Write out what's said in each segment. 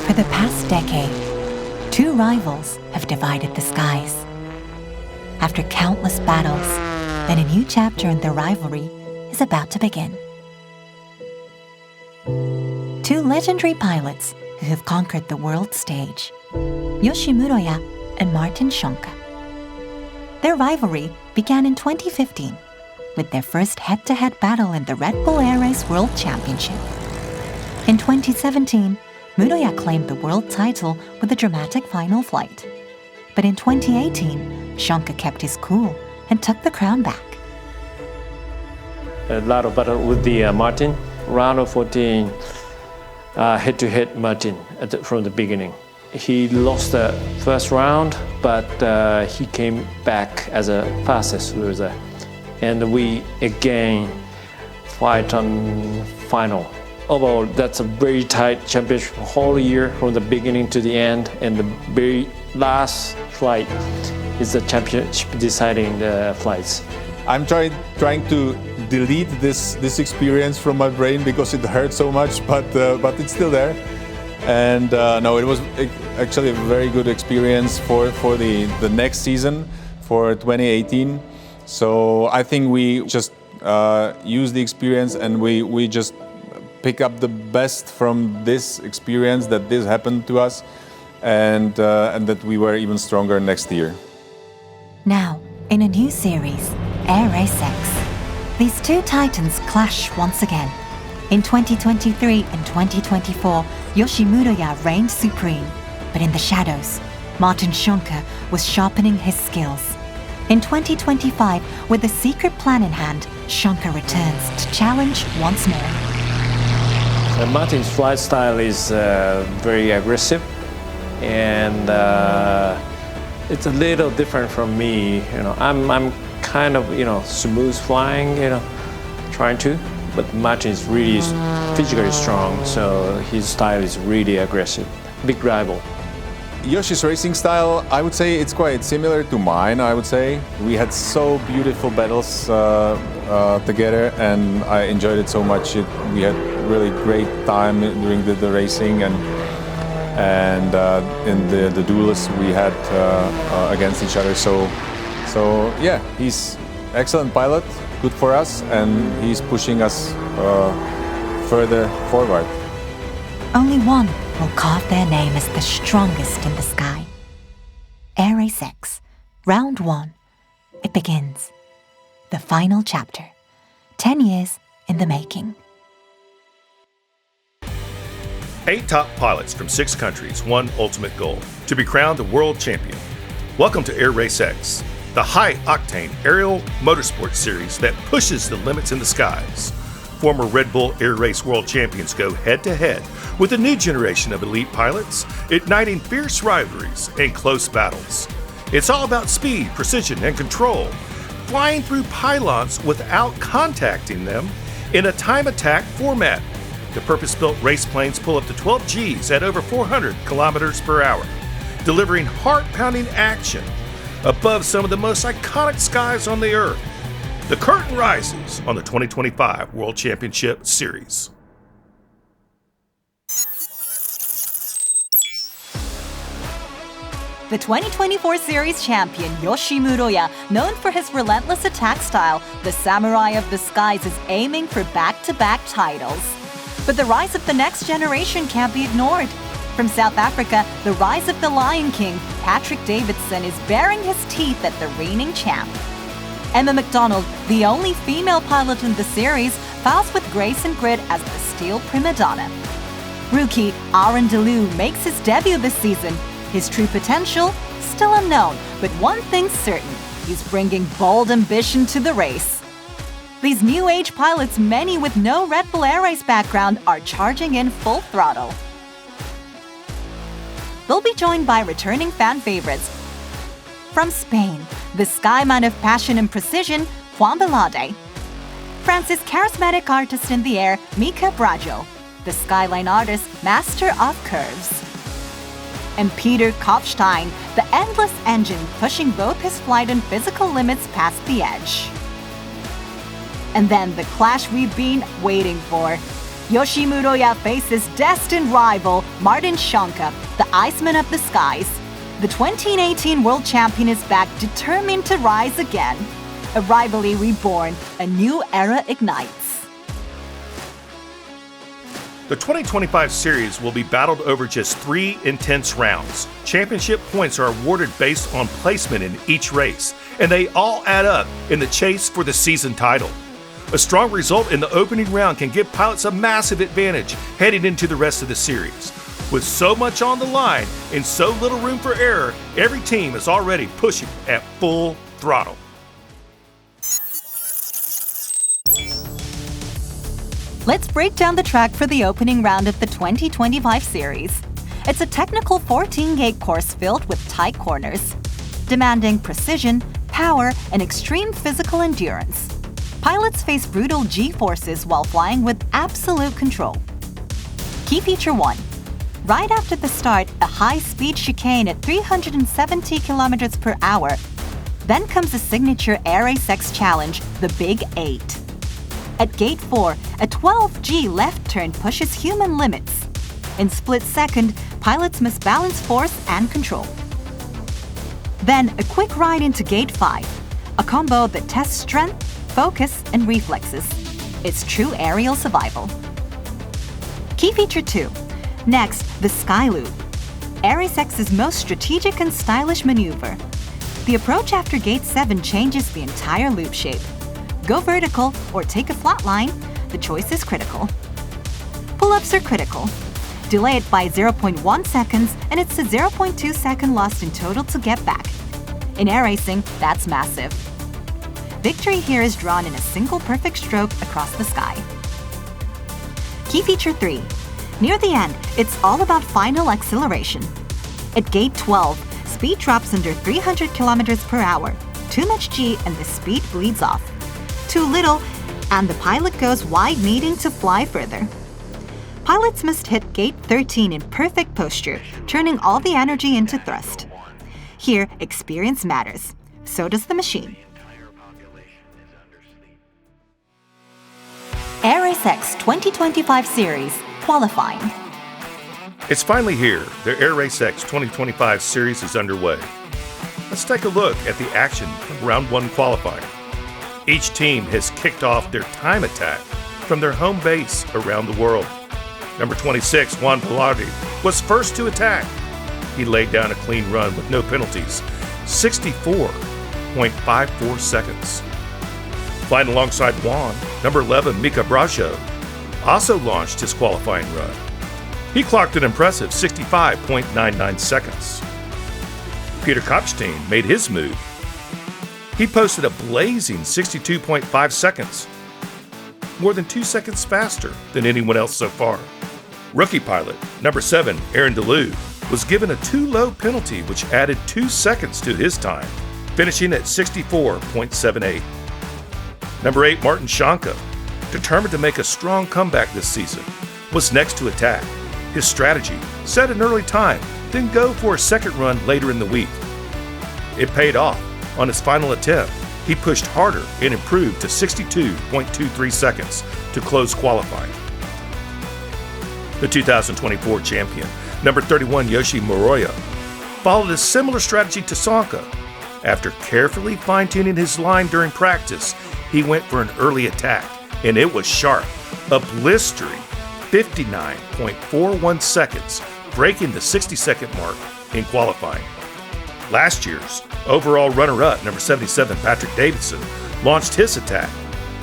For the past decade, two rivals have divided the skies. After countless battles, then a new chapter in the rivalry is about to begin. Two legendary pilots who have conquered the world stage, Yoshi Muroya and Martin Schonka. Their rivalry began in 2015 with their first head-to-head battle in the Red Bull Air Race World Championship. In 2017, Muroya claimed the world title with a dramatic final flight. But in 2018, Schonka kept his cool and took the crown back. A lot of battle with the Martin. Round of 14, head-to-head Martin from the beginning. He lost the first round, but he came back as a fastest loser. And we again fight on final. Overall, that's a very tight championship whole year from the beginning to the end. And the very last flight is the championship deciding the flights. I'm trying to delete this experience from my brain because it hurt so much, but it's still there. And no, it was actually a very good experience for the next season, for 2018. So I think we just use the experience and we just pick up the best from this experience that this happened to us, and that we were even stronger next year. Now, in a new series, Air Race X, these two titans clash once again. In 2023 and 2024, Yoshi Muroya reigned supreme, but in the shadows, Martin Schonka was sharpening his skills. In 2025, with a secret plan in hand, Schonka returns to challenge once more. Martin's flight style is very aggressive, and it's a little different from me. You know, I'm kind of smooth flying, trying to, but Martin is really physically strong, so his style is really aggressive. Big rival. Yoshi's racing style, I would say it's quite similar to mine, I would say. We had so beautiful battles together, and I enjoyed it so much. We had really great time during the racing, and in the duels we had against each other. So yeah, he's excellent pilot, good for us, and he's pushing us further forward. Only one will carve their name as the strongest in the sky. Air Race X, round 1. It begins. The final chapter. 10 years in the making. 8 top pilots from 6 countries, one ultimate goal: to be crowned the world champion. Welcome to Air Race X, the high-octane aerial motorsport series that pushes the limits in the skies. Former Red Bull Air Race World Champions go head-to-head with a new generation of elite pilots, igniting fierce rivalries and close battles. It's all about speed, precision, and control, flying through pylons without contacting them in a time attack format. The purpose-built race planes pull up to 12 Gs at over 400 kilometers per hour, delivering heart-pounding action above some of the most iconic skies on the Earth. The curtain rises on the 2025 World Championship Series. The 2024 Series champion Yoshi Muroya, known for his relentless attack style, the samurai of the skies, is aiming for back-to-back titles. But the rise of the next generation can't be ignored. From South Africa, the rise of the Lion King, Patrick Davidson, is baring his teeth at the reigning champ. Emma McDonald, the only female pilot in the series, files with grace and grit as the steel prima donna. Rookie Aarron Deliu makes his debut this season. His true potential, still unknown, but one thing's certain: he's bringing bold ambition to the race. These new age pilots, many with no Red Bull Air Race background, are charging in full throttle. They'll be joined by returning fan favorites. From Spain, the skyman of passion and precision, Juan Belade. France's charismatic artist in the air, Mika Brajo. The skyline artist, master of curves. And Peter Kopfstein, the endless engine pushing both his flight and physical limits past the edge. And then the clash we've been waiting for. Yoshi Muroya faces destined rival Martin Shonka, the Iceman of the Skies. The 2018 world champion is back, determined to rise again. A rivalry reborn, a new era ignites. The 2025 series will be battled over just 3 intense rounds. Championship points are awarded based on placement in each race, and they all add up in the chase for the season title. A strong result in the opening round can give pilots a massive advantage heading into the rest of the series. With so much on the line and so little room for error, every team is already pushing at full throttle. Let's break down the track for the opening round of the 2025 series. It's a technical 14-gate course filled with tight corners, demanding precision, power, and extreme physical endurance. Pilots face brutal G-forces while flying with absolute control. Key feature 1. Right after the start, a high-speed chicane at 370 kilometers per hour. Then comes the signature Air Race X challenge, the Big 8. At Gate 4, a 12G left turn pushes human limits. In split second, pilots must balance force and control. Then a quick ride into Gate 5, a combo that tests strength, focus, and reflexes. It's true aerial survival. Key feature 2. Next, the Sky Loop. Air Race X's most strategic and stylish maneuver. The approach after Gate 7 changes the entire loop shape. Go vertical or take a flat line, the choice is critical. Pull-ups are critical. Delay it by 0.1 seconds and it's a 0.2 second loss in total to get back. In air racing, that's massive. Victory here is drawn in a single perfect stroke across the sky. Key feature 3. Near the end, it's all about final acceleration. At Gate 12, speed drops under 300 kilometers per hour. Too much G and the speed bleeds off. Too little, and the pilot goes wide, needing to fly further. Pilots must hit Gate 13 in perfect posture, turning all the energy into thrust. Here, experience matters. So does the machine. Air Race X 2025 Series, Qualifying. It's finally here. The Air Race X 2025 series is underway. Let's take a look at the action from Round 1 qualifying. Each team has kicked off their time attack from their home base around the world. Number 26, Juan Velarde, was first to attack. He laid down a clean run with no penalties, 64.54 seconds. Flying alongside Juan, number 11, Mika Brajo, also launched his qualifying run. He clocked an impressive 65.99 seconds. Peter Kopstein made his move. He posted a blazing 62.5 seconds, more than 2 seconds faster than anyone else so far. Rookie pilot, number 7, Aarron Deliu, was given a too low penalty which added 2 seconds to his time, finishing at 64.78. Number 8, Martin Shonka, determined to make a strong comeback this season, was next to attack. His strategy, set an early time, then go for a second run later in the week. It paid off. On his final attempt, he pushed harder and improved to 62.23 seconds to close qualifying. The 2024 champion, number 31, Yoshi Muroya, followed a similar strategy to Shonka. After carefully fine-tuning his line during practice, he went for an early attack, and it was sharp, a blistering 59.41 seconds, breaking the 60-second mark in qualifying. Last year's overall runner-up, number 77, Patrick Davidson, launched his attack.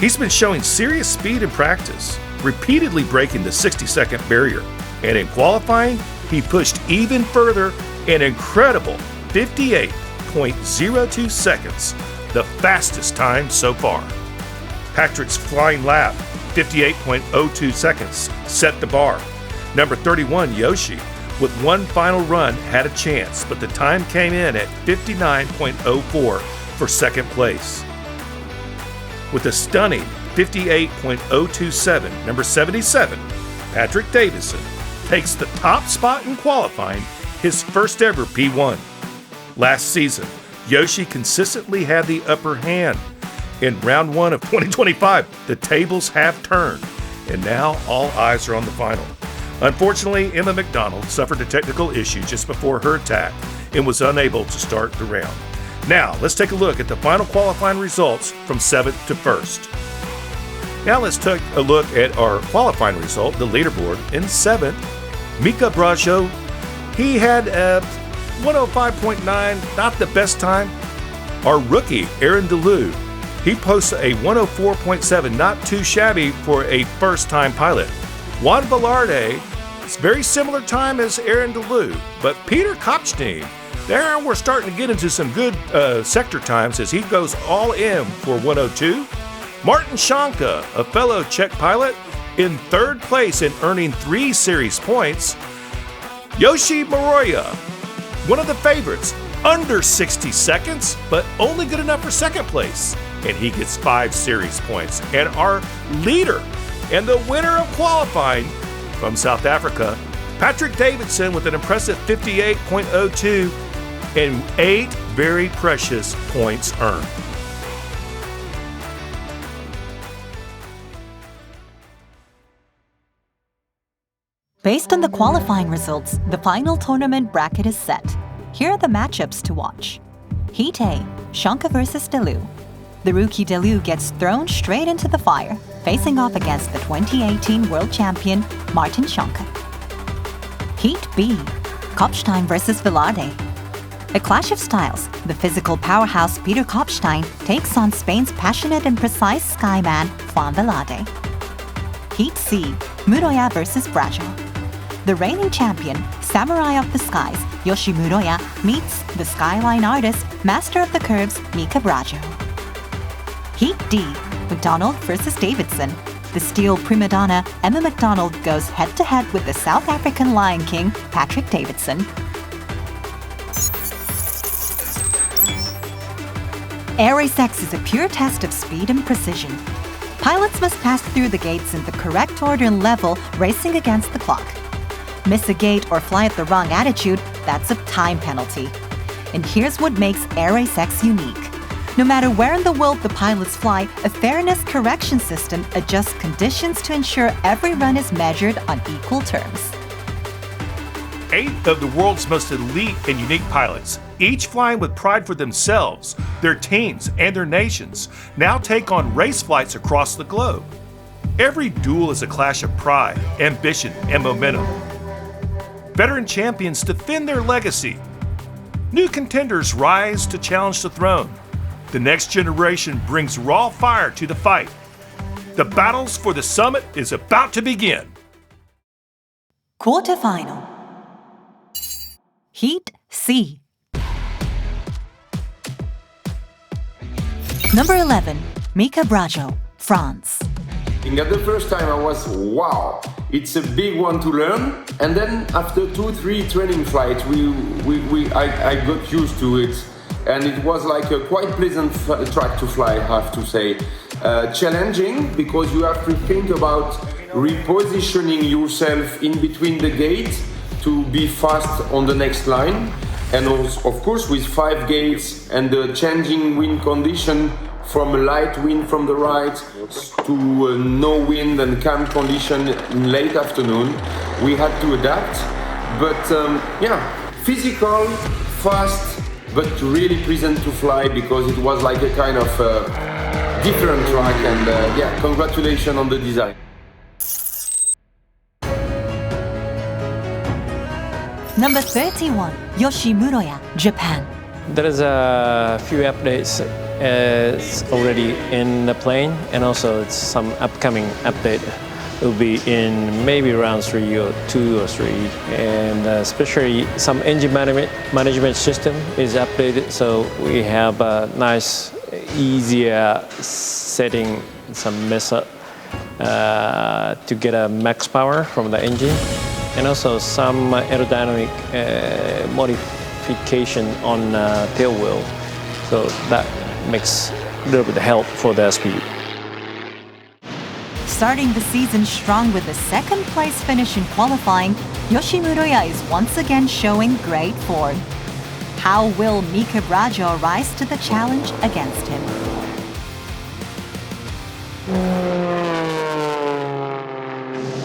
He's been showing serious speed in practice, repeatedly breaking the 60-second barrier. And in qualifying, he pushed even further, an incredible 58.02 seconds, the fastest time so far. Patrick's flying lap, 58.02 seconds, set the bar. Number 31, Yoshi, with one final run, had a chance, but the time came in at 59.04 for second place. With a stunning 58.027, number 77, Patrick Davidson, takes the top spot in qualifying, his first ever P1. Last season, Yoshi consistently had the upper hand. In round 1 of 2025, the tables have turned. and now all eyes are on the final. Unfortunately, Emma McDonald suffered a technical issue just before her attack and was unable to start the round. Now, let's take a look at the final qualifying results from 7th to 1st. Now let's take a look at our qualifying result, the leaderboard. In 7th, Mika Brajo, he had a 105.9, not the best time. Our rookie, Aarron Deliu, he posts a 104.7, not too shabby for a first-time pilot. Juan Velarde, it's very similar time as Aarron Deliu, but Peter Kopstein, there we're starting to get into some good sector times as he goes all in for 102. Martin Shonka, a fellow Czech pilot, in 3rd place and earning 3 series points. Yoshi Muroya, one of the favorites, under 60 seconds, but only good enough for 2nd place, and he gets 5 series points. And our leader and the winner of qualifying from South Africa, Patrick Davidson, with an impressive 58.02 and 8 very precious points earned. Based on the qualifying results, the final tournament bracket is set. Here are the matchups to watch. Heat A, Shonka versus Deliu. The rookie Deliu gets thrown straight into the fire, facing off against the 2018 world champion, Martin Shonka. Heat B, Kopstein versus Velarde. A clash of styles, the physical powerhouse Peter Kopstein takes on Spain's passionate and precise skyman, Juan Velarde. Heat C, Muroya versus Brajo. The reigning champion, Samurai of the Skies, Yoshi Muroya, meets the skyline artist, master of the curves, Mika Brajo. Heat D, McDonald versus Davidson. The steel prima donna, Emma McDonald, goes head-to-head with the South African Lion King, Patrick Davidson. Air Race X is a pure test of speed and precision. Pilots must pass through the gates in the correct order and level, racing against the clock. Miss a gate or fly at the wrong attitude, that's a time penalty. And here's what makes Air Race X unique. No matter where in the world the pilots fly, a fairness correction system adjusts conditions to ensure every run is measured on equal terms. 8 of the world's most elite and unique pilots, each flying with pride for themselves, their teams, and their nations, now take on race flights across the globe. Every duel is a clash of pride, ambition, and momentum. Veteran champions defend their legacy. New contenders rise to challenge the throne. The next generation brings raw fire to the fight. The battles for the summit is about to begin. Quarterfinal. Heat C. Number 11, Mika Brajo, France. At the first time I was, wow, it's a big one to learn. And then after 2-3 training flights, I got used to it. And it was like a quite pleasant track to fly, I have to say. Challenging because you have to think about repositioning yourself in between the gates to be fast on the next line. And also, of course, with 5 gates and the changing wind condition from a light wind from the right to no wind and calm condition in late afternoon, we had to adapt. But physical, fast, but really pleasant to fly because it was like a kind of different track. And congratulations on the design. Number 31, Yoshi Muroya, Japan. There is a few updates already in the plane, and also it's some upcoming update will be in maybe round 3 or 2 or 3, and especially some engine management system is updated, so we have a nice, easier setting, some method to get a max power from the engine, and also some aerodynamic modification on tail wheel, so that makes a little bit of help for the speed. Starting the season strong with a second place finish in qualifying, Yoshi Muroya is once again showing great form. How will Mika Brajo rise to the challenge against him?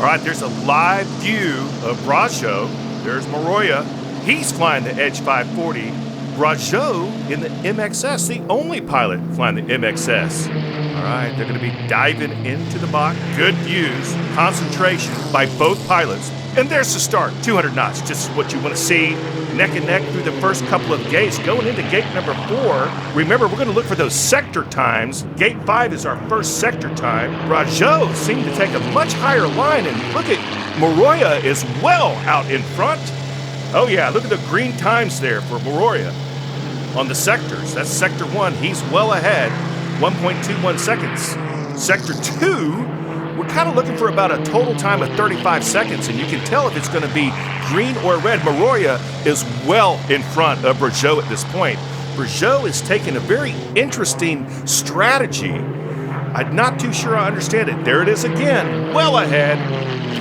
All right, there's a live view of Brajo. There's Muroya. He's flying the Edge 540. Brajo in the MXS, the only pilot flying the MXS. All right, they're going to be diving into the box. Good views, concentration by both pilots. And there's the start, 200 knots, just what you want to see. Neck and neck through the first couple of gates. Going into gate number 4. Remember, we're going to look for those sector times. Gate 5 is our first sector time. Brajo seemed to take a much higher line, and look at Muroya is well out in front. Oh yeah, look at the green times there for Muroya on the sectors. That's sector 1, he's well ahead, 1.21 seconds. Sector 2, we're kind of looking for about a total time of 35 seconds, and you can tell if it's going to be green or red. Muroya is well in front of Brajo at this point. Brajo is taking a very interesting strategy. I'm not too sure I understand it. There it is again, well ahead.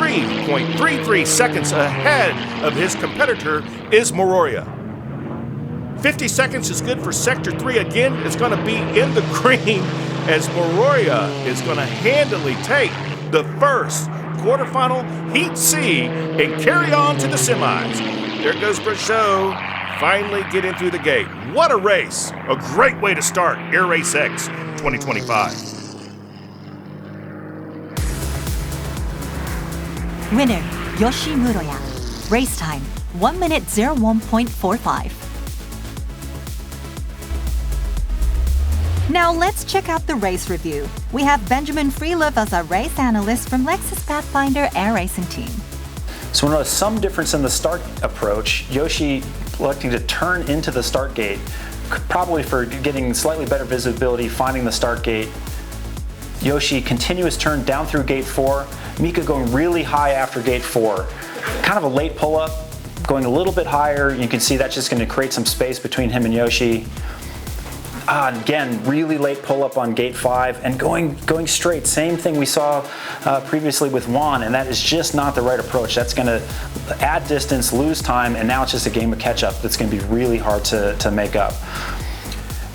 3.33 seconds ahead of his competitor is Muroya. 50 seconds is good for Sector 3. Again, it's going to be in the green as Muroya is going to handily take the first quarterfinal Heat C and carry on to the semis. There goes Brajo, finally getting through the gate. What a race. A great way to start Air Race X 2025. Winner, Yoshi Muroya. Race time, 1 minute 01.45. Now let's check out the race review. We have Benjamin Freelove as a race analyst from Lexus Pathfinder Air Racing Team. So we notice some difference in the start approach. Yoshi electing to turn into the start gate, probably for getting slightly better visibility, finding the start gate. Yoshi continuous turn down through gate 4. Mika going really high after gate 4. Kind of a late pull-up, going a little bit higher. You can see that's just going to create some space between him and Yoshi. Again, really late pull-up on gate 5 and going straight. Same thing we saw previously with Juan, and that is just not the right approach. That's going to add distance, lose time, and now it's just a game of catch-up that's going to be really hard to make up.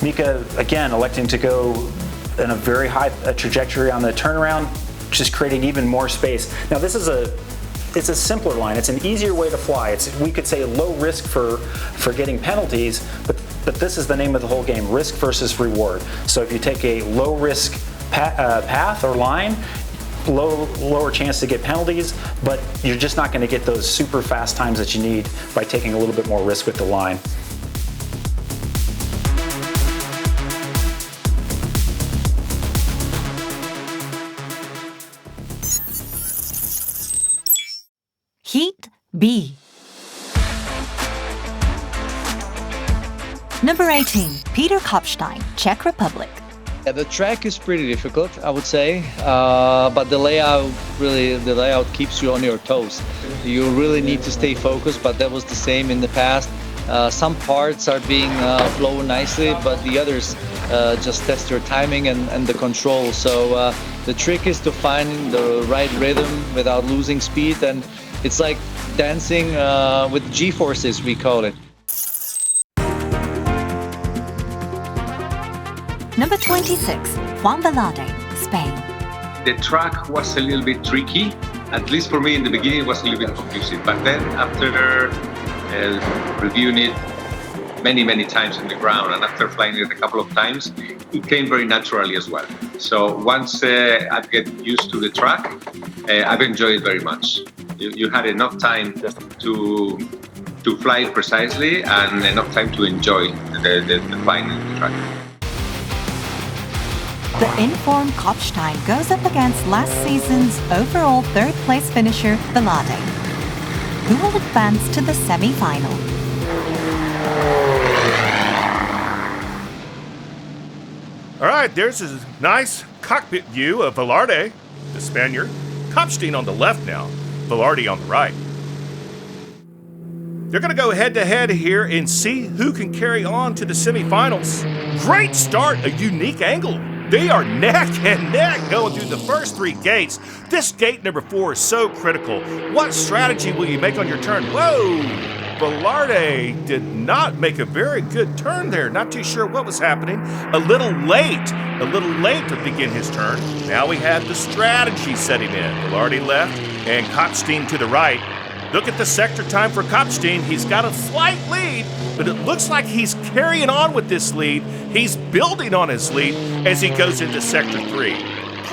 Mika, again, electing to go in a very high trajectory on the turnaround, just creating even more space. Now this is it's a simpler line. It's an easier way to fly. We could say low risk for getting penalties, but this is the name of the whole game, risk versus reward. So if you take a low risk path or line, lower chance to get penalties, but you're just not going to get those super fast times that you need by taking a little bit more risk with the line. Heat B. Number 18, Peter Kopstein, Czech Republic. Yeah, the track is pretty difficult, I would say, but the layout keeps you on your toes. You really need to stay focused, but that was the same in the past. Some parts are being flown nicely, but the others just test your timing and the control. So the trick is to find the right rhythm without losing speed, and it's like dancing with G-forces, we call it. Number 26, Juan Velarde, Spain. The track was a little bit tricky. At least for me in the beginning it was a little bit confusing. But then after reviewing it many times on the ground and after flying it a couple of times, it came very naturally as well. So once I get used to the track, I've enjoyed it very much. You had enough time to fly it precisely and enough time to enjoy the flying in the track. The informed Kopstein goes up against last season's overall third-place finisher, Velarde, who will advance to the semi-final. All right, there's a nice cockpit view of Velarde, the Spaniard. Kopstein on the left now, Velarde on the right. They're going to go head-to-head here and see who can carry on to the semifinals. Great start, a unique angle. They are neck and neck going through the first 3 gates. This gate number 4 is so critical. What strategy will you make on your turn? Whoa! Velarde did not make a very good turn there. Not too sure what was happening. A little late to begin his turn. Now we have the strategy setting in. Velarde left, and Kopstein to the right. Look at the sector time for Kopstein. He's got a slight lead, but it looks like he's carrying on with this lead. He's building on his lead as he goes into sector 3.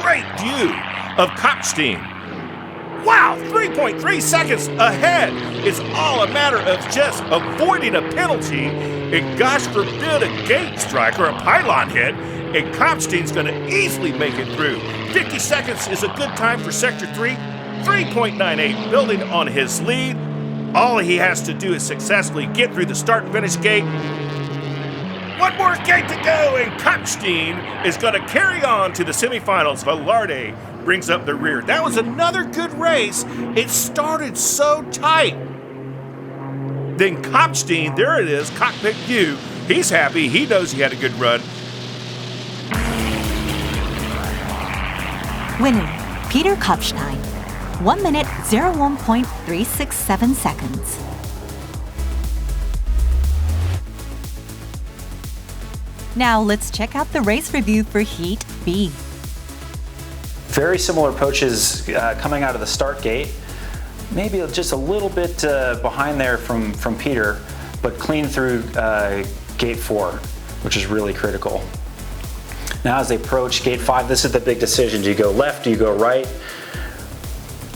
Great view of Kopstein. Wow, 3.3 seconds ahead. It's all a matter of just avoiding a penalty, and gosh forbid a gate strike or a pylon hit, and Kopstein's going to easily make it through. 50 seconds is a good time for sector 3. 3.98, building on his lead. All he has to do is successfully get through the start and finish gate. One more gate to go, and Kopstein is going to carry on to the semifinals. Velarde brings up the rear. That was another good race. It started so tight. Then Kopstein, there it is, cockpit view. He's happy. He knows he had a good run. Winner, Peter Kopstein. 1 minute, 01.367 seconds. Now let's check out the race review for Heat B. Very similar approaches coming out of the start gate. Maybe just a little bit behind there from Peter, but clean through gate 4, which is really critical. Now as they approach gate 5, this is the big decision. Do you go left, do you go right?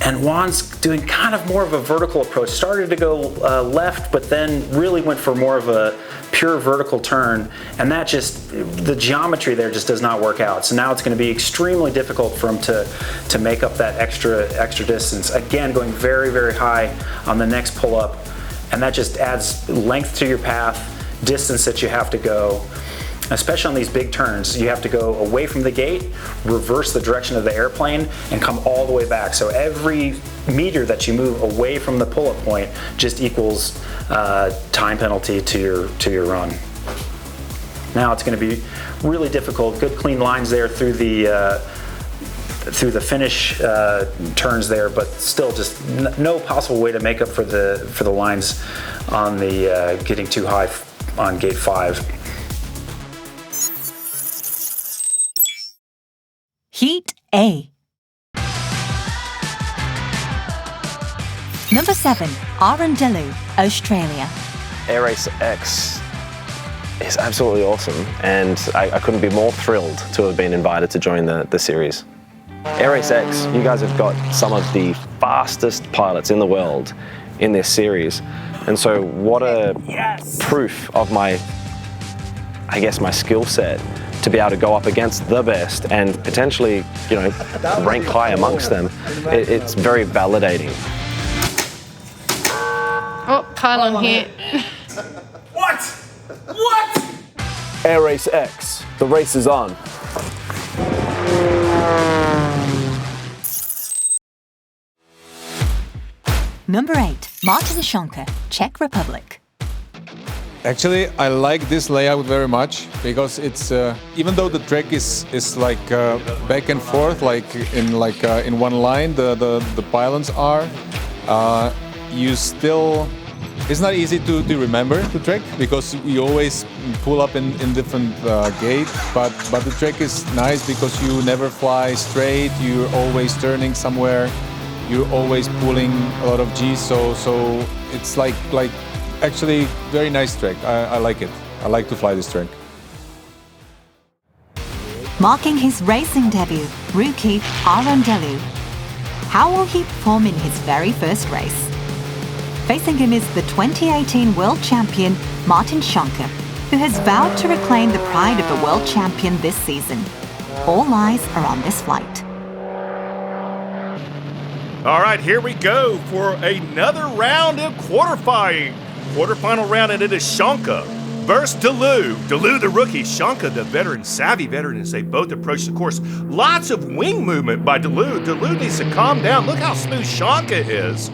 And Juan's doing kind of more of a vertical approach. Started to go left, but then really went for more of a pure vertical turn. And that just, the geometry there just does not work out. So now it's going to be extremely difficult for him to make up that extra distance. Again, going very, very high on the next pull up. And that just adds length to your path, distance that you have to go. Especially on these big turns, you have to go away from the gate, reverse the direction of the airplane, and come all the way back. So every meter that you move away from the pull-up point just equals time penalty to your run. Now it's going to be really difficult. Good clean lines there through the finish turns there, but still just no possible way to make up for the lines on the getting too high on gate 5. Heat A. Number 7, Aarron Deliu, Australia. Air Race X is absolutely awesome, and I couldn't be more thrilled to have been invited to join the series. Air Race X, you guys have got some of the fastest pilots in the world in this series, and so what a proof of my skill set to be able to go up against the best and potentially, rank high amongst them. It's very validating. Oh, pylon hit. What? What? Air Race X, the race is on. Number 8, Martin Schonke, Czech Republic. Actually, I like this layout very much because it's even though the track is like back and forth, like in one line, the pylons are. It's not easy to remember the track because you always pull up in different gate. But the track is nice because you never fly straight. You're always turning somewhere. You're always pulling a lot of G's. So it's like. Actually, very nice track. I like it. I like to fly this track. Marking his racing debut, rookie Aarron Deliu. How will he perform in his very first race? Facing him is the 2018 world champion Martin Schonke, who has vowed to reclaim the pride of the world champion this season. All eyes are on this flight. All right, here we go for another round of quarterfinal round, and it is Schonke versus Deliu. Deliu, the rookie, Schonke, the veteran, savvy veteran, as they both approach the course. Lots of wing movement by Deliu. Deliu needs to calm down. Look how smooth Schonke is.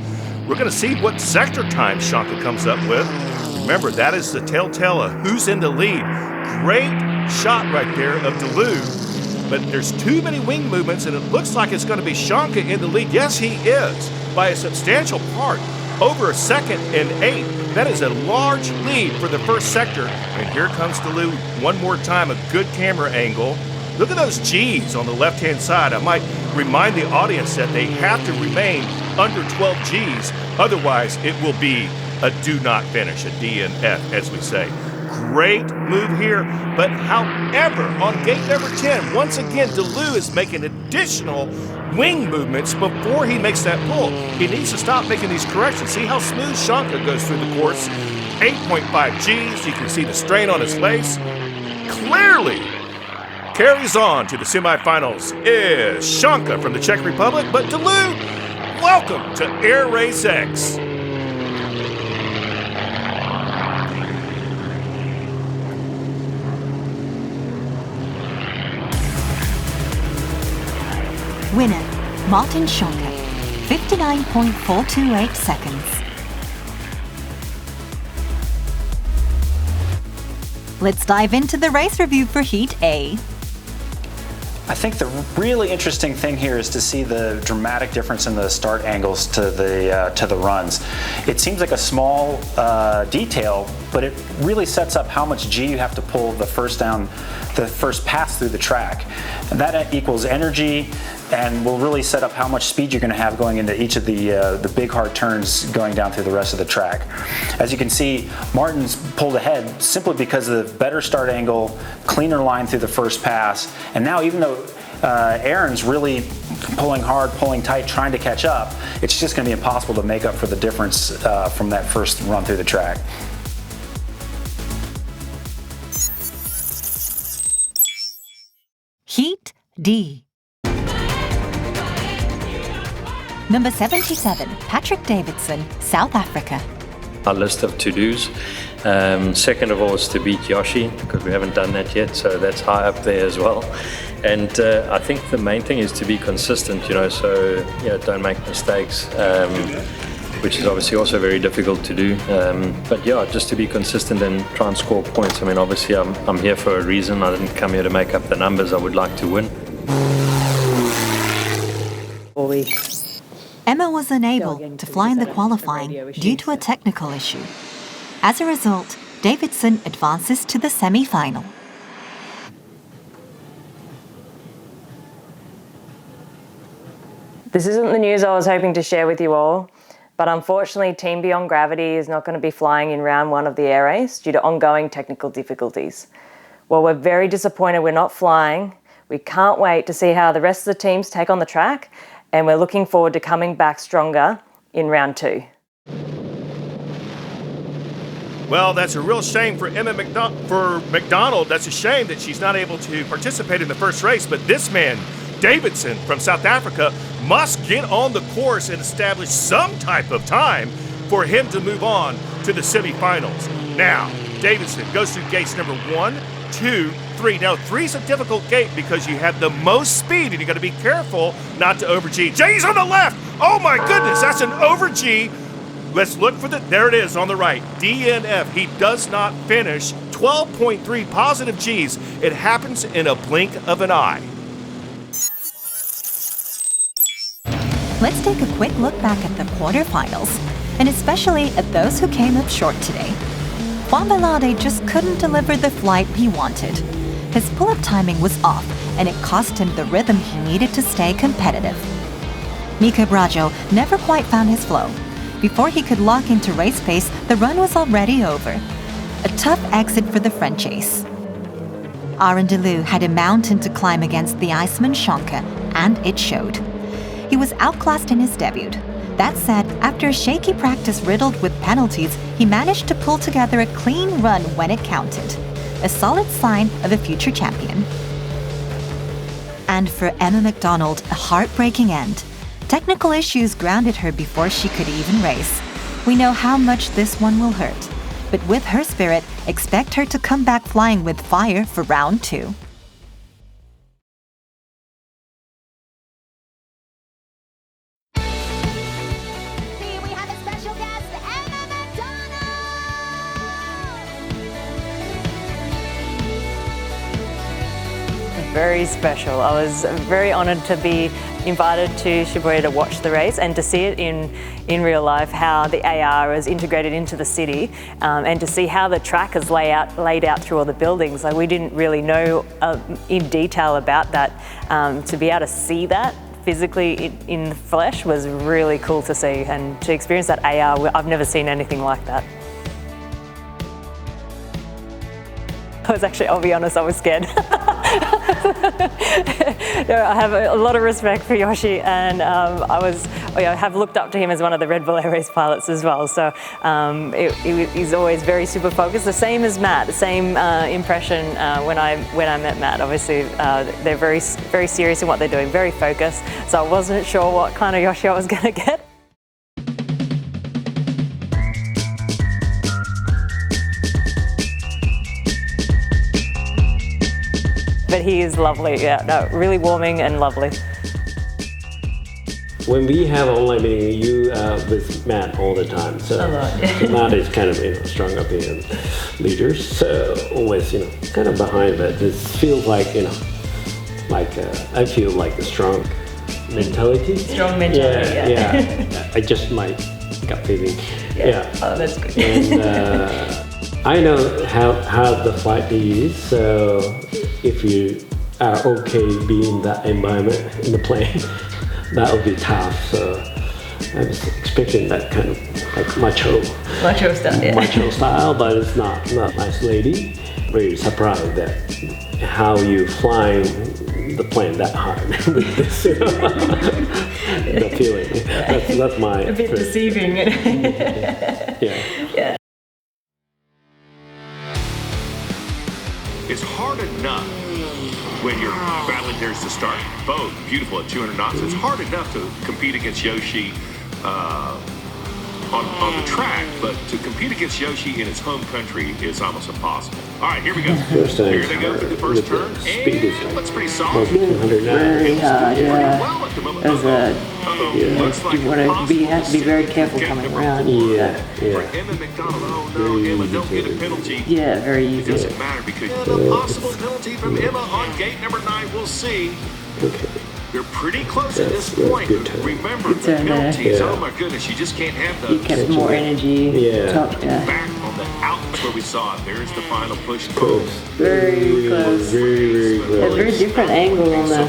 We're going to see what sector time Schonke comes up with. Remember, that is the telltale of who's in the lead. Great shot right there of Deliu. But there's too many wing movements, and it looks like it's going to be Schonke in the lead. Yes, he is, by a substantial part. Over a second and 8. That is a large lead for the first sector. And here comes Deliu one more time, a good camera angle. Look at those G's on the left-hand side. I might remind the audience that they have to remain under 12 Gs. Otherwise, it will be a do not finish, a DNF, as we say. Great move here, but however, on gate number 10, once again, Deliu is making additional wing movements before he makes that pull. He needs to stop making these corrections. See how smooth Shonka goes through the course. 8.5 Gs, you can see the strain on his face. Clearly carries on to the semifinals is Shonka from the Czech Republic, but Deliu, welcome to Air Race X. Winner, Martin Shonka, 59.428 seconds. Let's dive into the race review for Heat A. I think the really interesting thing here is to see the dramatic difference in the start angles to the runs. It seems like a small detail, but it really sets up how much G you have to pull the first pass through the track. And that equals energy and will really set up how much speed you're going to have going into each of the big hard turns going down through the rest of the track. As you can see, Martin's pulled ahead simply because of the better start angle, cleaner line through the first pass, and now even though Aarron's really pulling hard, pulling tight, trying to catch up, it's just going to be impossible to make up for the difference from that first run through the track. Heat D. Number 77, Patrick Davidson, South Africa. Our list of to-dos. Second of all is to beat Yoshi, because we haven't done that yet, so that's high up there as well. And I think the main thing is to be consistent, so don't make mistakes, which is obviously also very difficult to do. But yeah, just to be consistent and try and score points. I mean, obviously I'm here for a reason. I didn't come here to make up the numbers. I would like to win. Emma was unable to fly in the qualifying due to a technical issue. As a result, Davidson advances to the semi-final. This isn't the news I was hoping to share with you all, but unfortunately Team Beyond Gravity is not going to be flying in round 1 of the air race due to ongoing technical difficulties. While we're very disappointed we're not flying, we can't wait to see how the rest of the teams take on the track, and we're looking forward to coming back stronger in round 2. Well, that's a real shame for Emma McDonald. That's a shame that she's not able to participate in the first race, but this man, Davidson from South Africa, must get on the course and establish some type of time for him to move on to the semifinals. Now, Davidson goes through gates number 1, 2, 3. Now, 3 is a difficult gate because you have the most speed and you got to be careful not to over G. J's on the left. Oh my goodness, that's an over G. Let's look for there it is on the right. DNF. He does not finish. 12.3 positive G's. It happens in a blink of an eye. Let's take a quick look back at the quarterfinals, and especially at those who came up short today. Juan Velarde just couldn't deliver the flight he wanted. His pull-up timing was off, and it cost him the rhythm he needed to stay competitive. Mika Brajo never quite found his flow. Before he could lock into race pace, the run was already over. A tough exit for the French ace. Aarron Deliu had a mountain to climb against the Iceman Shonka, and it showed. He was outclassed in his debut. That said, after a shaky practice riddled with penalties, he managed to pull together a clean run when it counted. A solid sign of a future champion. And for Emma McDonald, a heartbreaking end. Technical issues grounded her before she could even race. We know how much this one will hurt. But with her spirit, expect her to come back flying with fire for round 2. Very special. I was very honoured to be invited to Shibuya to watch the race and to see it in real life, how the AR is integrated into the city, and to see how the track is laid out through all the buildings. Like, we didn't really know in detail about that. To be able to see that physically in the flesh was really cool to see, and to experience that AR, I've never seen anything like that. I'll be honest, I was scared. I have a lot of respect for Yoshi, and I have looked up to him as one of the Red Bull Air Race pilots as well. So he's always very super focused, the same as Matt. The same impression when I met Matt. Obviously, they're very serious in what they're doing, very focused. So I wasn't sure what kind of Yoshi I was going to get. But he is lovely, really warming and lovely. When we have online meeting, you with Matt all the time. So Matt is kind of strong opinion leader, so always kind of behind it. It feels like I feel like a strong mentality. Strong mentality. Yeah. I just my gut feeling. Yeah. Oh, that's good. And, I know how the flight is, so if you are okay being in that environment in the plane, that would be tough. So I was expecting that kind of like macho style, macho style, but it's not nice lady. Very surprised that how you flying the plane that hard with this, the feeling. That's my a bit first. Deceiving. Yeah. It's hard enough when you're battling there's to start. Both beautiful at 200 knots. It's hard enough to compete against Yoshi on the track, but to compete against Yoshi in his home country is almost impossible. All right, here we go. Here they go through the first turn, and looks pretty solid. You want to have to be very careful coming around. Emma McDonald, oh no, Emma, don't get a penalty. Yeah, very easy. It doesn't matter because a possible penalty from Emma on gate number 9. We'll see. They're pretty close at this point. Remember, the penalties, oh my goodness, you just can't have those. You kept more energy. Back on the out, that's where we saw it. There's the final push. Very close. Very close. A very different angle on the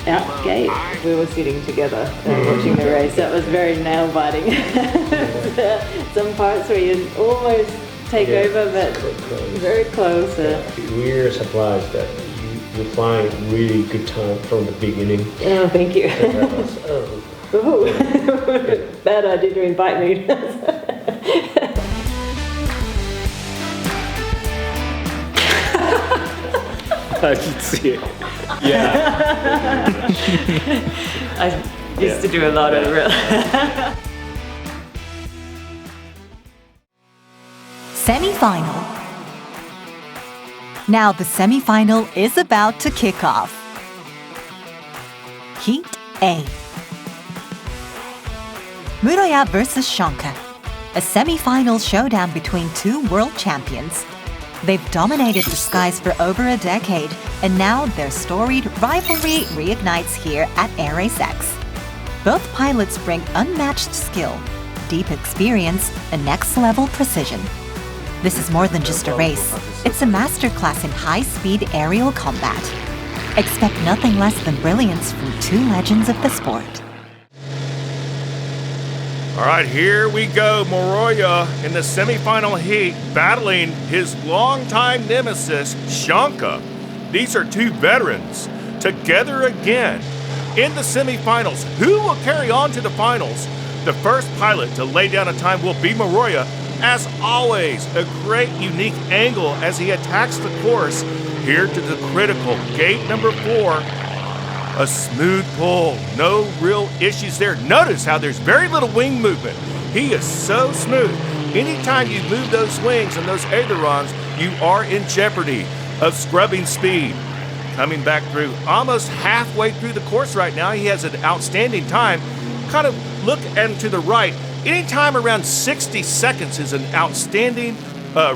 out gate. We were sitting together watching the race. That was very nail-biting. Some parts where you almost take over, but very close. We're surprised that you find really good time from the beginning. Oh, thank you. Bad idea to invite me. I can see it. Yeah. I used to do a lot of real. Semi-final. Now the semi-final is about to kick off. Heat A. Muroya versus Shonka, a semi-final showdown between two world champions. They've dominated the skies for over a decade, and now their storied rivalry reignites here at Air Race X. Both pilots bring unmatched skill, deep experience, and next-level precision. This is more than just a race. It's a masterclass in high-speed aerial combat. Expect nothing less than brilliance from two legends of the sport. All right, here we go. Muroya in the semifinal heat, battling his longtime nemesis, Shonka. These are two veterans together again in the semifinals. Who will carry on to the finals? The first pilot to lay down a time will be Muroya. As always, a great unique angle as he attacks the course. Here to the critical gate number 4. A smooth pull, no real issues there. Notice how there's very little wing movement. He is so smooth. Anytime you move those wings and those ailerons, you are in jeopardy of scrubbing speed. Coming back through, almost halfway through the course right now, he has an outstanding time. Kind of look and to the right. Anytime around 60 seconds is an outstanding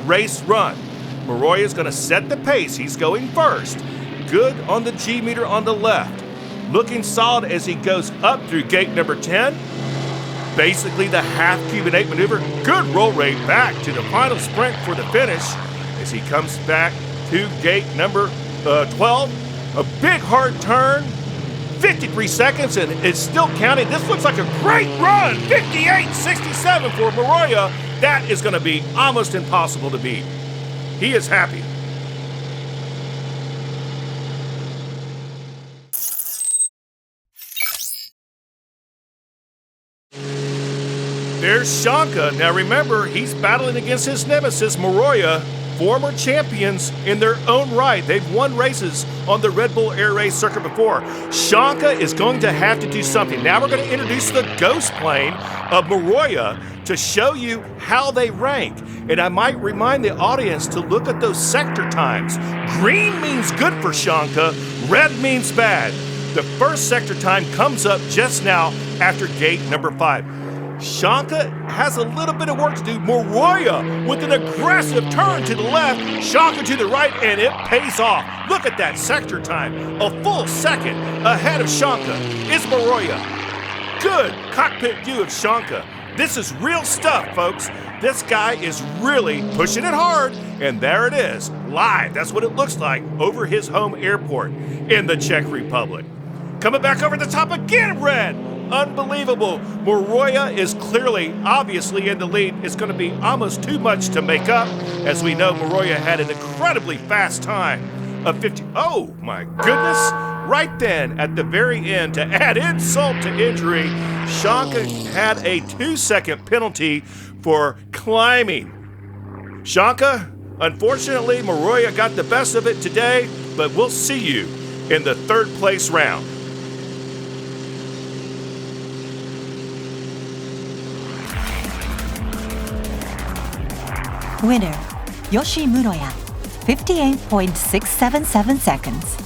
race run. Muroya is going to set the pace. He's going first. Good on the G meter on the left. Looking solid as he goes up through gate number 10. Basically the half Cuban 8 maneuver. Good roll rate back to the final sprint for the finish as he comes back to gate number 12. A big hard turn. 53 seconds, and it's still counting. This looks like a great run. 58.67 for Muroya. That is going to be almost impossible to beat. He is happy. There's Shanka. Now remember, he's battling against his nemesis, Muroya, former champions in their own right. They've won races on the Red Bull Air Race circuit before. Shanka is going to have to do something. Now we're going to introduce the ghost plane of Muroya to show you how they rank. And I might remind the audience to look at those sector times. Green means good for Shanka, red means bad. The first sector time comes up just now after gate number 5. Shanka has a little bit of work to do. Muroya with an aggressive turn to the left, Shanka to the right, and it pays off. Look at that sector time. A full second ahead of Shanka is Muroya. Good cockpit view of Shanka. This is real stuff, folks. This guy is really pushing it hard, and there it is, live. That's what it looks like over his home airport in the Czech Republic. Coming back over the top again, red. Unbelievable. Muroya is clearly, obviously in the lead. It's going to be almost too much to make up. As we know, Muroya had an incredibly fast time of 50. Oh, my goodness. Right then, at the very end, to add insult to injury, Shanka had a 2-second penalty for climbing. Shanka, unfortunately, Muroya got the best of it today, but we'll see you in the third place round. Winner, Yoshi Muroya, 58.677 seconds.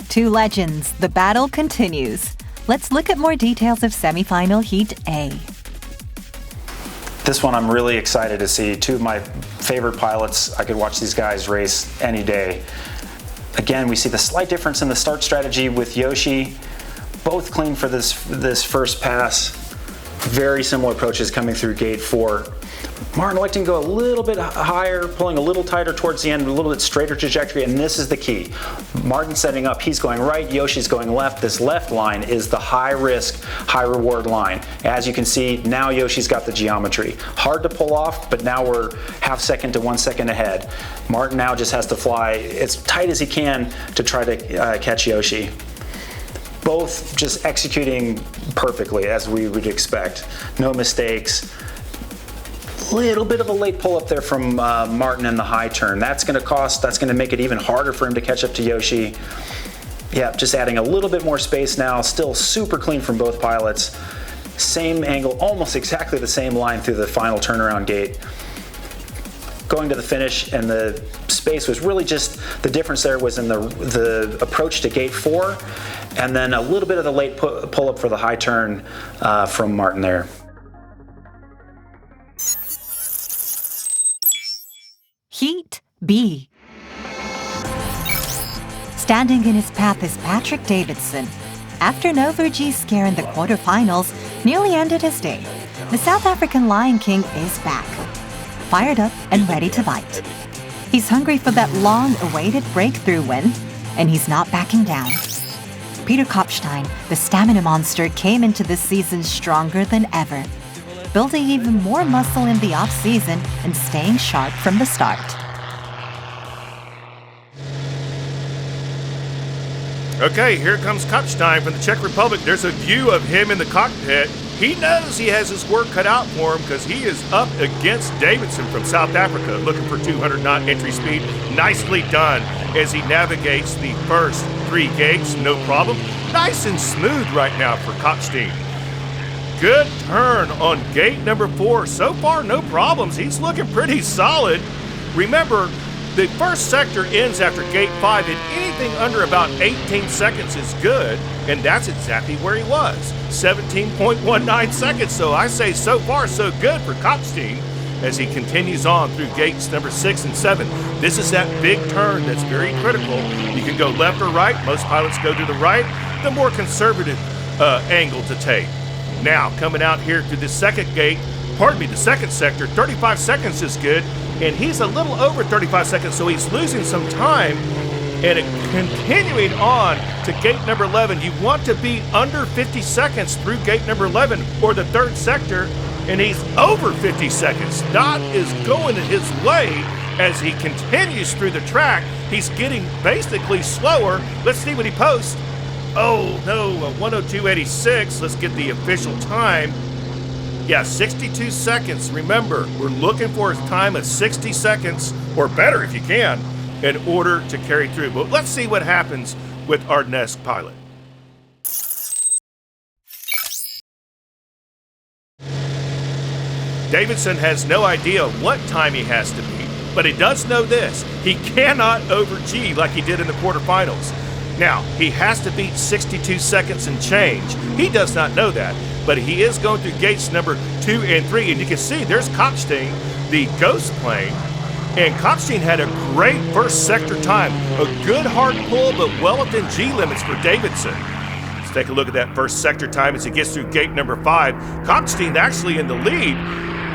Two legends, the battle continues. Let's look at more details of semifinal Heat A. This one I'm really excited to see. Two of my favorite pilots. I could watch these guys race any day. Again, we see the slight difference in the start strategy with Yoshi. Both clean for this first pass. Very similar approaches coming through gate 4. Martin electing to go a little bit higher, pulling a little tighter towards the end, a little bit straighter trajectory, and this is the key. Martin setting up, he's going right, Yoshi's going left. This left line is the high risk, high reward line. As you can see, now Yoshi's got the geometry. Hard to pull off, but now we're half second to 1 second ahead. Martin now just has to fly as tight as he can to try to catch Yoshi. Both just executing perfectly as we would expect. No mistakes. Little bit of a late pull up there from Martin in the high turn. That's going to make it even harder for him to catch up to Yoshi. Yeah, just adding a little bit more space now. Still super clean from both pilots. Same angle, almost exactly the same line through the final turnaround gate. Going to the finish, and the space was really just, the difference there was in the approach to gate 4, and then a little bit of the late pull up for the high turn from Martin there. Heat B. Standing in his path is Patrick Davidson. After an over-G scare in the quarterfinals nearly ended his day, the South African Lion King is back, fired up and ready to bite. He's hungry for that long-awaited breakthrough win, and he's not backing down. Peter Kopstein, the stamina monster, came into this season stronger than ever, building even more muscle in the off-season and staying sharp from the start. Okay, here comes Kopstein from the Czech Republic. There's a view of him in the cockpit. He knows he has his work cut out for him because he is up against Davidson from South Africa, looking for 200 knot entry speed. Nicely done as he navigates the first 3 gates, no problem. Nice and smooth right now for Kopstein. Good turn on gate number 4. So far, no problems. He's looking pretty solid. Remember, the first sector ends after gate 5, and anything under about 18 seconds is good, and that's exactly where he was. 17.19 seconds, so I say so far so good for Kopstein as he continues on through gates number 6 and 7. This is that big turn that's very critical. You can go left or right. Most pilots go to the right, the more conservative angle to take. Now, coming out here through the second sector, 35 seconds is good, and he's a little over 35 seconds, so he's losing some time And continuing on to gate number 11, you want to be under 50 seconds through gate number 11 or the third sector, and he's over 50 seconds. Dot is going his way as he continues through the track. He's getting basically slower. Let's see what he posts. Oh no, a 1:02.86. Let's get the official time. Yeah, 62 seconds. Remember, we're looking for a time of 60 seconds, or better if you can, in order to carry through. But let's see what happens with our next pilot. Davidson has no idea what time he has to beat, but he does know this. He cannot over G like he did in the quarterfinals. Now, he has to beat 62 seconds and change. He does not know that, but he is going through gates number 2 and 3, and you can see there's Kopstein, the ghost plane, and Kopstein had a great first sector time. A good hard pull, but well within G limits for Davidson. Let's take a look at that first sector time as he gets through gate number 5. Kopstein actually in the lead.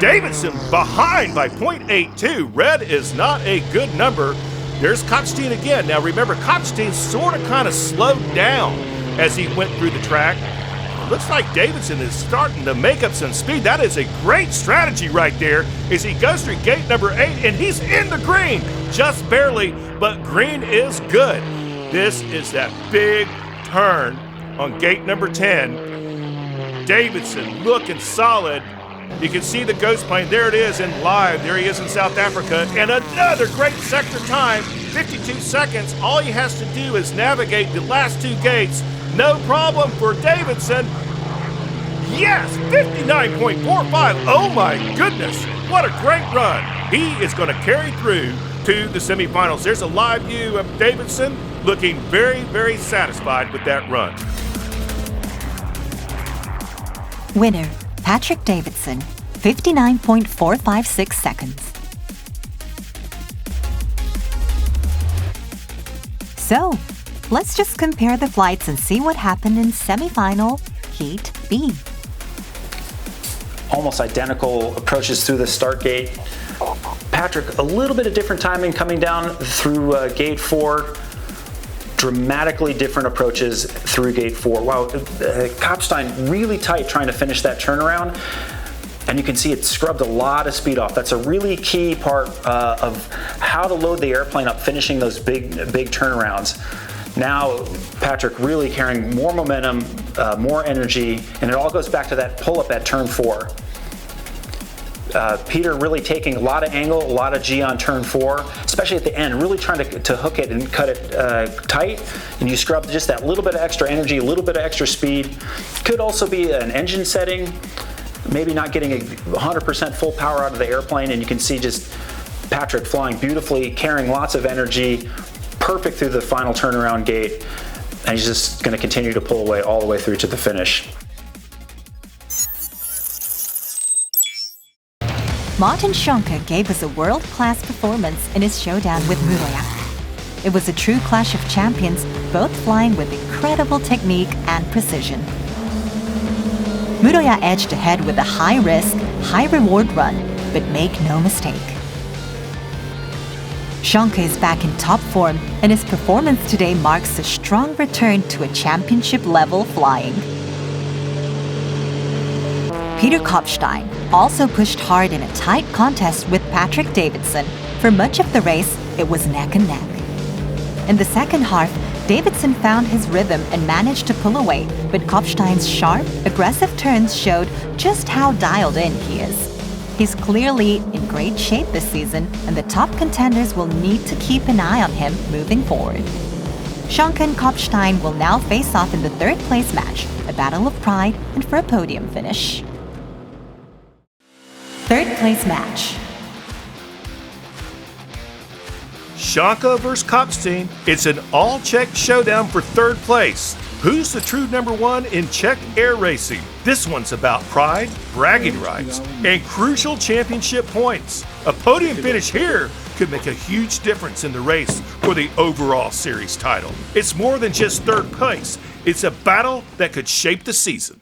Davidson behind by 0.82. Red is not a good number. There's Kopstein again. Now remember, Kopstein sort of kind of slowed down as he went through the track. It looks like Davidson is starting to make up some speed. That is a great strategy right there as he goes through gate number 8, and he's in the green. Just barely, but green is good. This is that big turn on gate number 10. Davidson looking solid. You can see the ghost plane. There it is in live. There he is in South Africa. And another great sector time, 52 seconds. All he has to do is navigate the last 2 gates. No problem for Davidson. Yes, 59.45. Oh my goodness. What a great run. He is going to carry through to the semifinals. There's a live view of Davidson looking very, very satisfied with that run. Winner, Patrick Davidson, 59.456 seconds. So, let's just compare the flights and see what happened in semifinal Heat B. Almost identical approaches through the start gate. Patrick, a little bit of different timing coming down through gate 4. Dramatically different approaches through gate 4. Wow, Kopstein really tight trying to finish that turnaround, and you can see it scrubbed a lot of speed off. That's a really key part of how to load the airplane up, finishing those big turnarounds. Now, Patrick really carrying more momentum, more energy, and it all goes back to that pull-up at turn 4. Peter really taking a lot of angle, a lot of G on turn 4, especially at the end, really trying to hook it and cut it tight. And you scrub just that little bit of extra energy, a little bit of extra speed. Could also be an engine setting, maybe not getting 100% full power out of the airplane. And you can see just Patrick flying beautifully, carrying lots of energy, perfect through the final turnaround gate. And he's just going to continue to pull away all the way through to the finish. Martin Schonke gave us a world-class performance in his showdown with Muroya. It was a true clash of champions, both flying with incredible technique and precision. Muroya edged ahead with a high-risk, high-reward run, but make no mistake. Schonke is back in top form, and his performance today marks a strong return to a championship-level flying. Peter Kopstein also pushed hard in a tight contest with Patrick Davidson. For much of the race, it was neck and neck. In the second half, Davidson found his rhythm and managed to pull away, but Kopstein's sharp, aggressive turns showed just how dialed in he is. He's clearly in great shape this season, and the top contenders will need to keep an eye on him moving forward. Schonke and Kopstein will now face off in the third place match, a battle of pride and for a podium finish. Third place match. Schonke versus Kopstein. It's an all-Czech showdown for third place. Who's the true number 1 in Czech air racing? This one's about pride, bragging rights, and crucial championship points. A podium finish here could make a huge difference in the race for the overall series title. It's more than just third place. It's a battle that could shape the season.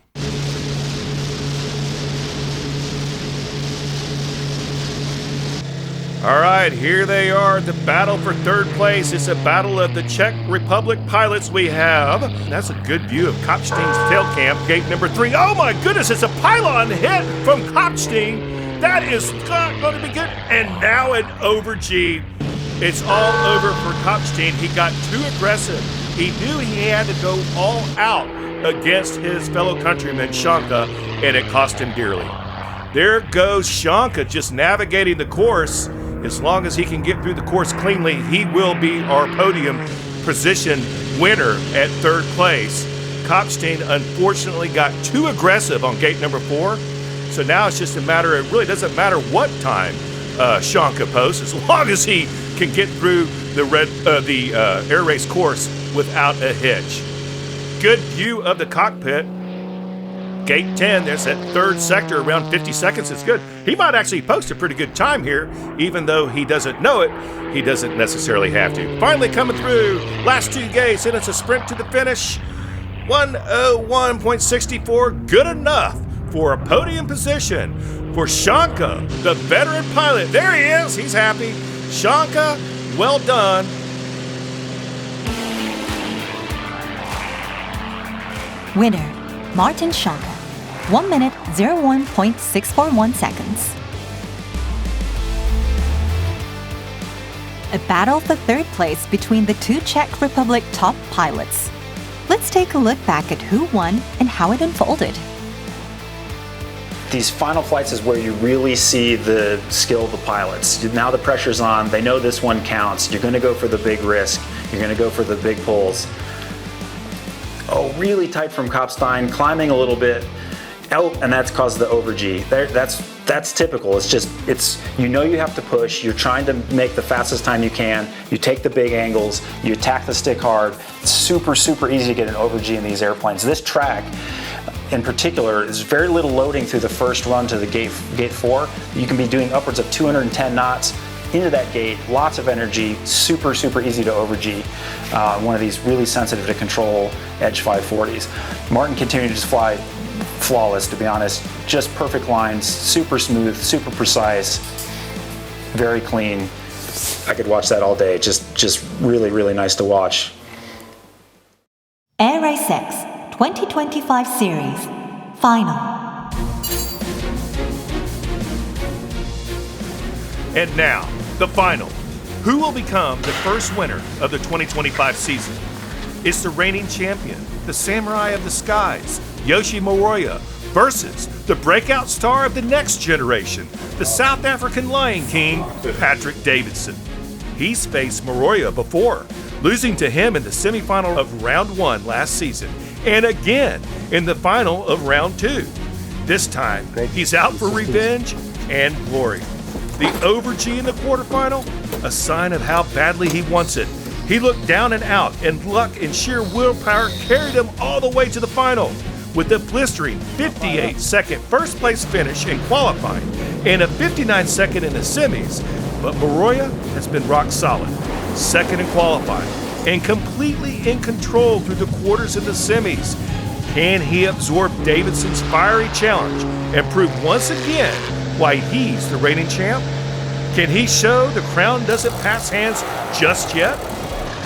All right, here they are, the battle for third place. It's a battle of the Czech Republic pilots we have. That's a good view of Kopstein's tail cam, gate number 3. Oh my goodness, it's a pylon hit from Kopstein. That is not going to be good. And now an over G. It's all over for Kopstein. He got too aggressive. He knew he had to go all out against his fellow countryman, Shonka, and it cost him dearly. There goes Shonka just navigating the course. As long as he can get through the course cleanly, he will be our podium position winner at third place. Kopstein unfortunately got too aggressive on gate number 4. So now it's just a matter, it really doesn't matter what time Shonka posts, as long as he can get through the air race course without a hitch. Good view of the cockpit. Gate 10, there's that third sector, around 50 seconds. It's good. He might actually post a pretty good time here, even though he doesn't know it. He doesn't necessarily have to. Finally coming through, last 2 gates, and it's a sprint to the finish. 1:01.64, good enough for a podium position for Shonka, the veteran pilot. There he is. He's happy. Shonka, well done. Winner, Martin Shonka. 1 minute, 01.641 seconds. A battle for third place between the 2 Czech Republic top pilots. Let's take a look back at who won and how it unfolded. These final flights is where you really see the skill of the pilots. Now the pressure's on, they know this one counts. You're gonna go for the big risk. You're gonna go for the big pulls. Oh, really tight from Kopstein, climbing a little bit. Oh, and that's caused the over G. That's typical. It's you know you have to push. You're trying to make the fastest time you can. You take the big angles. You attack the stick hard. It's super, super easy to get an over G in these airplanes. This track, in particular, is very little loading through the first run to the gate 4. You can be doing upwards of 210 knots into that gate. Lots of energy. Super, super easy to over G. One of these really sensitive to control edge 540s. Martin continued to just fly flawless, to be honest. Just perfect lines, super smooth, super precise, very clean. I could watch that all day. Just really, really nice to watch. Air Race X 2025 Series Final. And now, the final. Who will become the first winner of the 2025 season? It's the reigning champion, the Samurai of the Skies, Yoshi Muroya, versus the breakout star of the next generation, the South African Lion King, Patrick Davidson. He's faced Muroya before, losing to him in the semifinal of round 1 last season, and again in the final of round 2. This time, he's out for revenge and glory. The over G in the quarterfinal, a sign of how badly he wants it. He looked down and out, and luck and sheer willpower carried him all the way to the final, with a blistering 58-second first-place finish in qualifying and a 59-second in the semis. But Muroya has been rock solid, second in qualifying, and completely in control through the quarters and the semis. Can he absorb Davidson's fiery challenge and prove once again why he's the reigning champ? Can he show the crown doesn't pass hands just yet?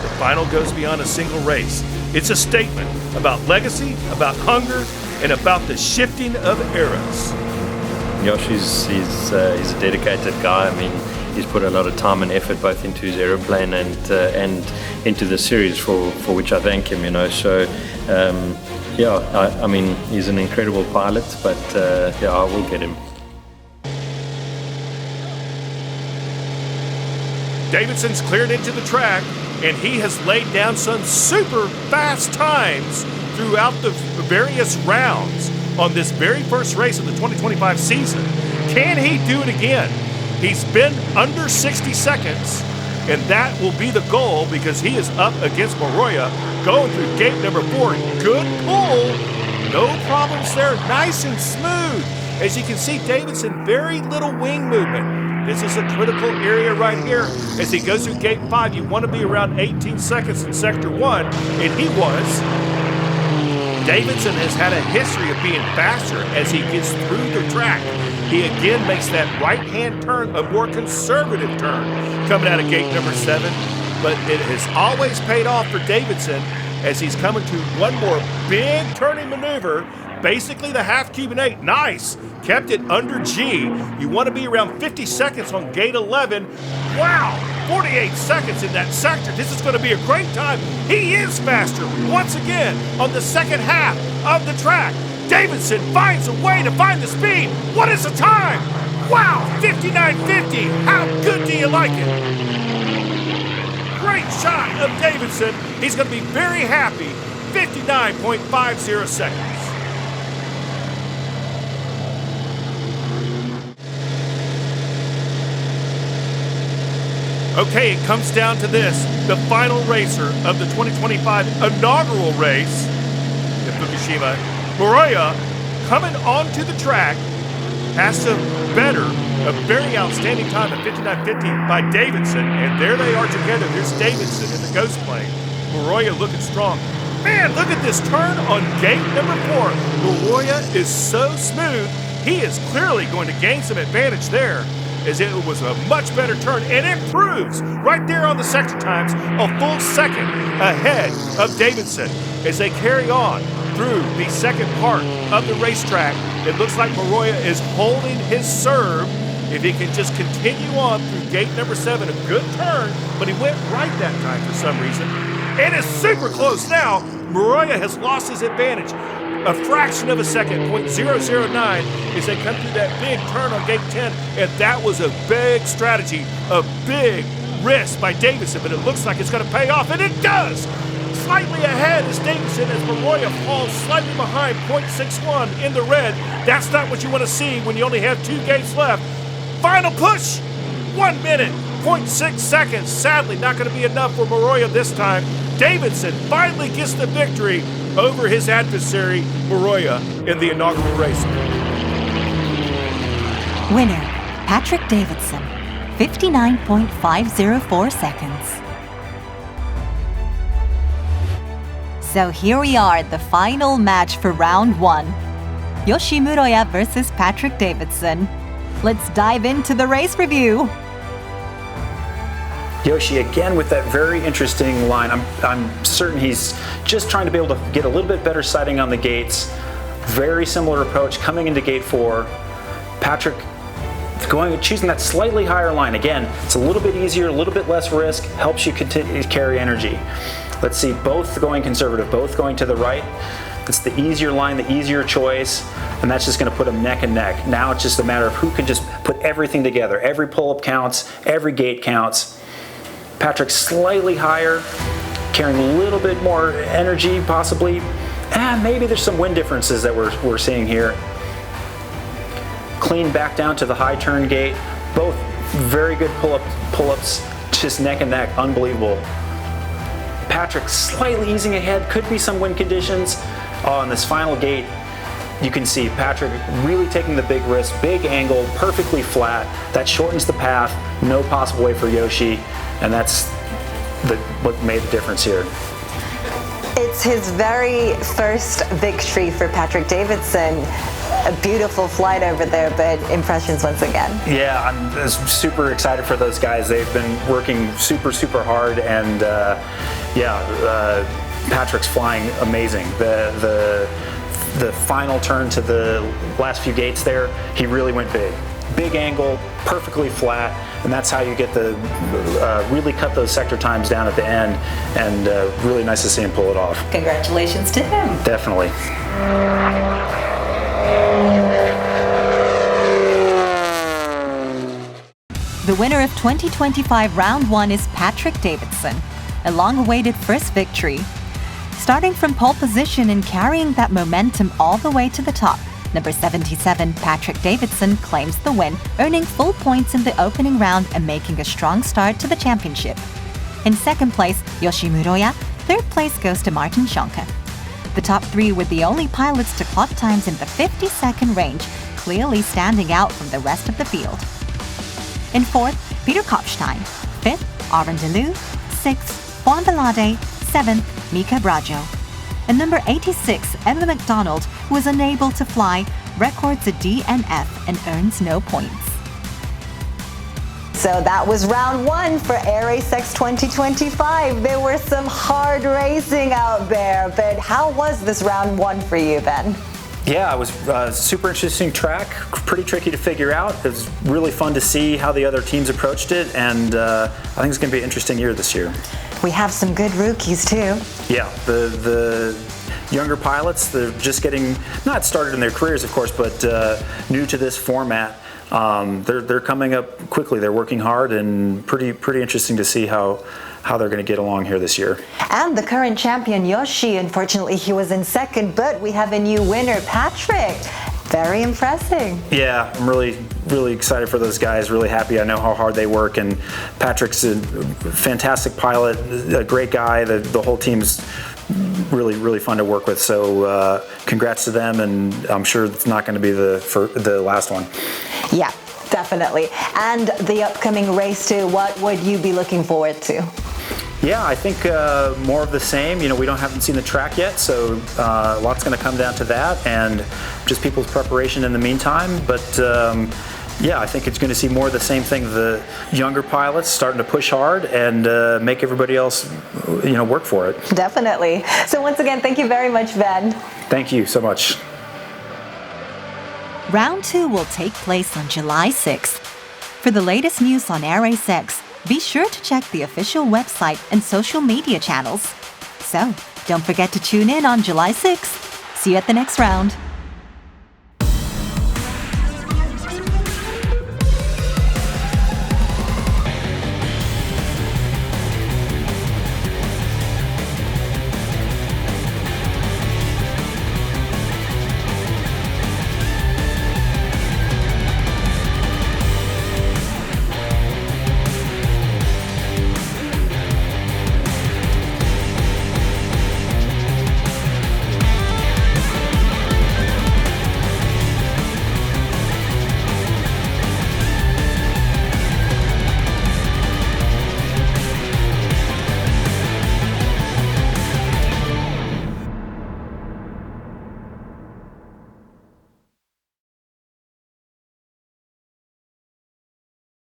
The final goes beyond a single race. It's a statement about legacy, about hunger, and about the shifting of eras. Yoshi's he's a dedicated guy. I mean, he's put a lot of time and effort both into his aeroplane and into the series for which I thank him. You know, so I mean, he's an incredible pilot. But I will get him. Davidson's cleared into the track, and he has laid down some super fast times throughout the various rounds on this very first race of the 2025 season. Can he do it again? He's been under 60 seconds, and that will be the goal because he is up against Muroya going through gate number 4. Good pull, no problems there, nice and smooth. As you can see, Davidson, very little wing movement. This is a critical area right here. As he goes through gate 5, you want to be around 18 seconds in sector 1, and he was. Davidson has had a history of being faster as he gets through the track. He again makes that right-hand turn, a more conservative turn, coming out of gate number 7. But it has always paid off for Davidson as he's coming to one more big turning maneuver. Basically the half cube and 8. Nice. Kept it under G. You want to be around 50 seconds on gate 11. Wow, 48 seconds in that sector. This is going to be a great time. He is faster once again on the second half of the track. Davidson finds a way to find the speed. What is the time? Wow, 59.50. How good do you like it? Great shot of Davidson. He's going to be very happy. 59.50 seconds. Okay, it comes down to this. The final racer of the 2025 inaugural race in Fukushima, Muroya, coming onto the track, has to better a very outstanding time at 59.50 by Davidson, and there they are together. There's Davidson in the ghost plane. Muroya looking strong. Man, look at this turn on gate number 4. Muroya is so smooth. He is clearly going to gain some advantage there, as it was a much better turn, and it proves right there on the sector times a full second ahead of Davidson as they carry on through the second part of the racetrack. It looks like Muroya is holding his serve. If he can just continue on through gate number 7, a good turn, but he went right that time for some reason. And it's super close now. Muroya has lost his advantage. A fraction of a second, 0.009, as they come through that big turn on gate 10, and that was a big strategy, a big risk by Davidson, but it looks like it's going to pay off, and it does! Slightly ahead is Davidson as Muroya falls slightly behind, 0.61 in the red. That's not what you want to see when you only have 2 gates left. Final push, 1 minute, 0.6 seconds. Sadly, not going to be enough for Muroya this time. Davidson finally gets the victory over his adversary, Muroya, in the inaugural race. Winner, Patrick Davidson, 59.504 seconds. So here we are, the final match for round 1. Yoshi Muroya versus Patrick Davidson. Let's dive into the race review. Yoshi again with that very interesting line. I'm certain he's just trying to be able to get a little bit better sighting on the gates. Very similar approach coming into gate 4. Patrick choosing that slightly higher line. Again, it's a little bit easier, a little bit less risk, helps you continue to carry energy. Let's see, both going conservative, both going to the right. It's the easier line, the easier choice, and that's just going to put them neck and neck. Now it's just a matter of who can just put everything together. Every pull-up counts, every gate counts. Patrick slightly higher, carrying a little bit more energy possibly, and maybe there's some wind differences that we're seeing here. Clean back down to the high turn gate. Both very good pull-ups, just neck and neck, unbelievable. Patrick slightly easing ahead, could be some wind conditions. On this final gate, you can see Patrick really taking the big risk, big angle, perfectly flat. That shortens the path, no possible way for Yoshi, and that's what made the difference here. It's his very first victory for Patrick Davidson. A beautiful flight over there, but impressions once again. Yeah, I'm super excited for those guys. They've been working super hard, and Patrick's flying amazing. The final turn to the last few gates there, he really went big. Big angle, perfectly flat, and that's how you get the really cut those sector times down at the end, and really nice to see him pull it off. Congratulations to him. Definitely. The winner of 2025 Round 1 is Patrick Davidson, a long-awaited first victory. Starting from pole position and carrying that momentum all the way to the top, number 77 Patrick Davidson claims the win, earning full points in the opening round and making a strong start to the championship. In second place, Yoshi Muroya. Third place goes to Martin Schonke. The top 3 were the only pilots to clock times in the 50-second range, clearly standing out from the rest of the field. In fourth, Peter Kopstein. Fifth, Aarron Deliu. Sixth, Juan Velade. Seventh, Mika Brajo. and number 86, Emma McDonald, who was unable to fly, records a D and F and earns no points. So that was round one for Air Race X 2025. There were some hard racing out there, but how was this round one for you, Ben? Yeah, it was a super interesting track, pretty tricky to figure out. It was really fun to see how the other teams approached it, and I think it's going to be an interesting year this year. We have some good rookies too. Yeah, the younger pilots, they're just getting, not started in their careers of course, but new to this format. They're coming up quickly, they're working hard, and pretty interesting to see how they're going to get along here this year. And the current champion, Yoshi, unfortunately he was in second, but we have a new winner, Patrick. Very impressive. Yeah, I'm really excited for those guys, really happy. I know how hard they work, and Patrick's a fantastic pilot, a great guy. The whole team's really fun to work with, so congrats to them, and I'm sure it's not going to be the last one. Yeah, definitely. And the upcoming race too, what would you be looking forward to? Yeah, I think more of the same. You know, we haven't seen the track yet, so a lot's going to come down to that, and just people's preparation in the meantime. But yeah, I think it's going to see more of the same thing. The younger pilots starting to push hard and make everybody else, work for it. Definitely. So once again, thank you very much, Ben. Thank you so much. Round 2 will take place on July 6th. For the latest news on Air Race X, be sure to check the official website and social media channels. So, don't forget to tune in on July 6th. See you at the next round.